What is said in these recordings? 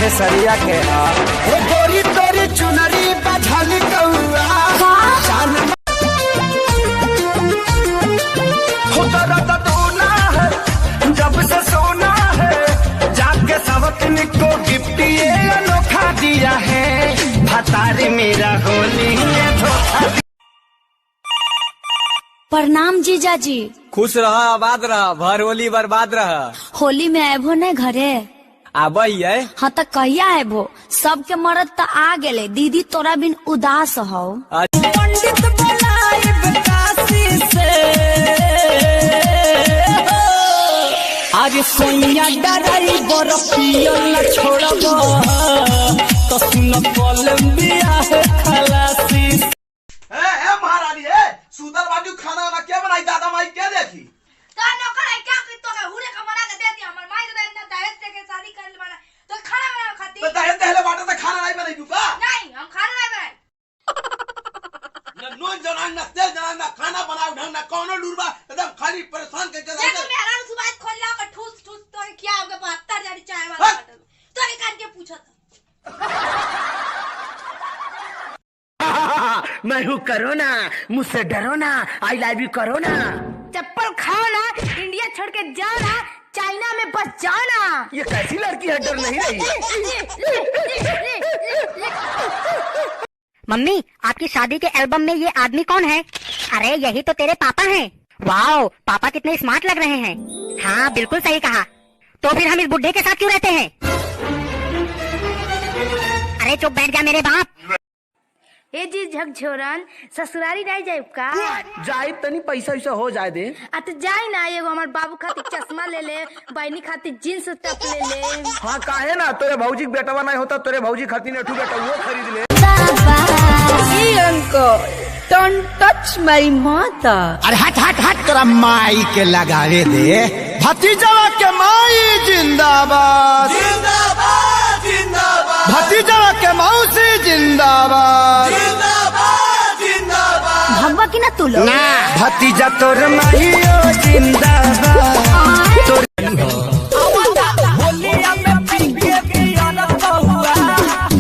केसरिया के गोरी तोरी चुनरी बझल कौआ जब से सोना है जाके सवतन को गिफ्ट ये अनोखा दिया है भतारी मेरा होली में धोखा। प्रणाम जीजा जी। खुश रहा आबाद रहा भर होली बर्बाद रहा। होली में आबो न घरे आब है। हाँ तो कहिया आबो सबके मरद तो आ गेले दीदी तोरा बिन उदास हो। पंडित आज सोनिया डराई बरफियल छोड़ब तो सुन कोलंबिया है खलासी। महारानी सुदर बाजू खाना वाला क्या बनाई दादा माई क्या देखी तो नौकर है क्या कि तो हुरे का बना के दे दी हमर माई दे ना दहेज दे के शादी कर ले वाला तो खाना बना खाती तो दहेज देले बाटे तो खाना नहीं बनाई दूका नहीं हम खाना नहीं बनाई न नोन जनान न तेल जनान न खाना बनाओ ढंग न कोनो लूरबा एकदम खाली परेशान के देखो मैं आराम से बात खोल ला कर ठूस ठूस तो क्या होगा 72 जारी चाय वाला तो ये काट के पूछा था मैं हूँ करोना मुझसे डरो ना आई लव यू करोना। चप्पल खाओ ना इंडिया छोड़ के जाओ ना चाइना में बस जाओ ना। ये कैसी लड़की है डर नहीं रही। मम्मी आपकी शादी के एल्बम में ये आदमी कौन है? अरे यही तो तेरे पापा हैं। वाओ पापा कितने स्मार्ट लग रहे हैं। हाँ बिल्कुल सही कहा। तो फिर हम इस बुढ़े के साथ क्यों रहते हैं? अरे चुप बैठ जा मेरे बाप। ए जी झकझोरन ससुरारी नहीं जाए का जाए तनी पैसा वैसा हो जाए दे आ तो जाए ना एगो हमार बाबू खातिर चश्मा ले ले बहनी खातिर जींस टॉप ले ले। हाँ काहे ना तोरे भौजी के बेटवा नहीं होता तोरे भौजी खातिर नेठू बेटा वो खरीद ले। Don't touch my mother. अरे हट हट हट तोरा माई के लगावे दे। भतीजवा के माई जिंदाबाद जिंदाबाद जिंदाबाद। भतीजवा के मौसी जिंदाबाद जिंदाबाद जिंदाबाद। भगवा की ना तू लोग ना भतीजा तोर माहियो जिंदाबाद। होलिया में पी के पियाना हुआ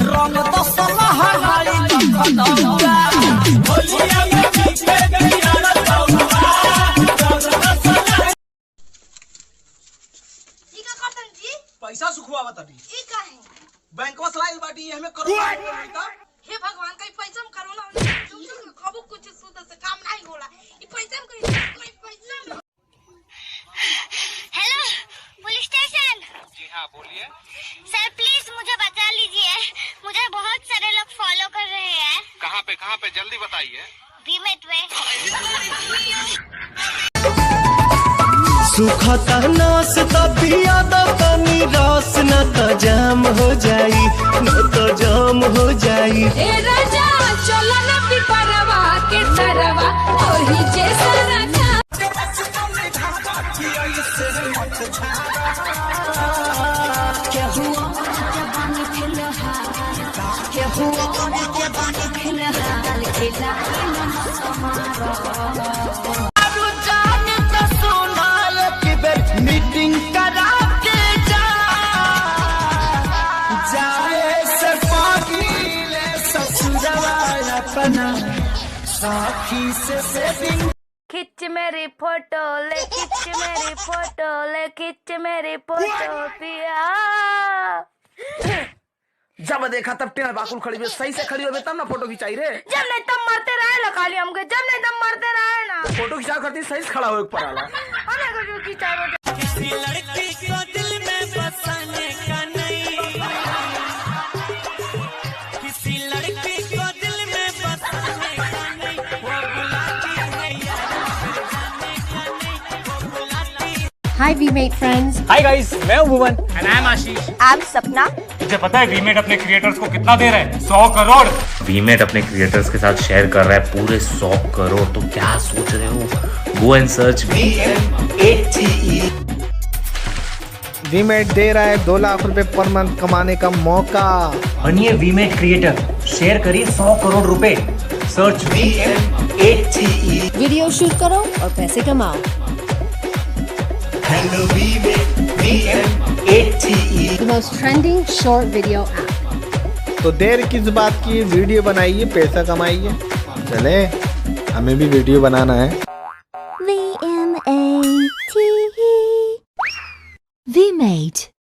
रंग तो सलाह हाई लखनऊआ। होलिया में पी के पियाना हुआ रंग तो सलाह। ई का करतन जी पैसा सुखवावा तभी ई का है बैंकवा सलाइल बाटी हमें करो हे भगवान कई पैसा में करो ना कबो कुछ सुध से काम नहीं होला ई पैसा में कोई पैसा में। Hello police station. जी हाँ बोलिए। सर प्लीज मुझे बचा लीजिए मुझे बहुत सारे लोग फॉलो कर रहे हैं। कहाँ पे जल्दी बताइए। भीमेट में। सुखता नस तबिया तनी रस न त जाम हो जाई न त जाम हो जाई। ए राजा चलो ना पिपरवा के तरवा ओही जैसा राजा क्या हुआ जबान फिलहाल क्या हुआ जबान फिलहाल खिला मीटिंग करा के जाए से पागीले ससुरवा अपना साखी से सेटिंग। खिच मेरी फोटो ले खिच मेरी फोटो ले खिच मेरी फोटो पिया। जब देखा तब टेढ़ बाकुल खड़ी हुई सही से खड़ी हो तब ना फोटो खिंचाई रे। जब नहीं तब मरते रहे ना खाली हमके जब नहीं तब मरते रहे ना फोटो खिंचा करती सही से खड़ा हो एक पर आला। किसी लड़की को दिल में बसाने का नहीं किसी लड़की को दिल में बसाने का नहीं वो बुलाती है यार जाने का नहीं वो बुलाती। हाय वीमेट फ्रेंड्स। हाय गाइस मैं हूँ Bhuvan. And I am Ashish. I am Sapna. मुझे पता है वीमेट अपने क्रिएटर्स को कितना दे रहा है 100 करोड़। वीमेट अपने क्रिएटर्स के साथ शेयर कर रहा है पूरे 100 करोड़। तो क्या सोच रहे हो? Go and search VMATE। वीमेट दे रहा है 2 लाख रुपए पर मंथ कमाने का मौका। बनिए वीमेट क्रिएटर शेयर करिए 100 करोड़ रुपए। Search VMATE। वीडियो शूट करो और पैसे कमाओ। Hello VMATE। most trending short video app. तो देर किस बात की, वीडियो बनाइए, पैसा कमाइए। चले, हमें भी वीडियो बनाना है। VMATE. VMate.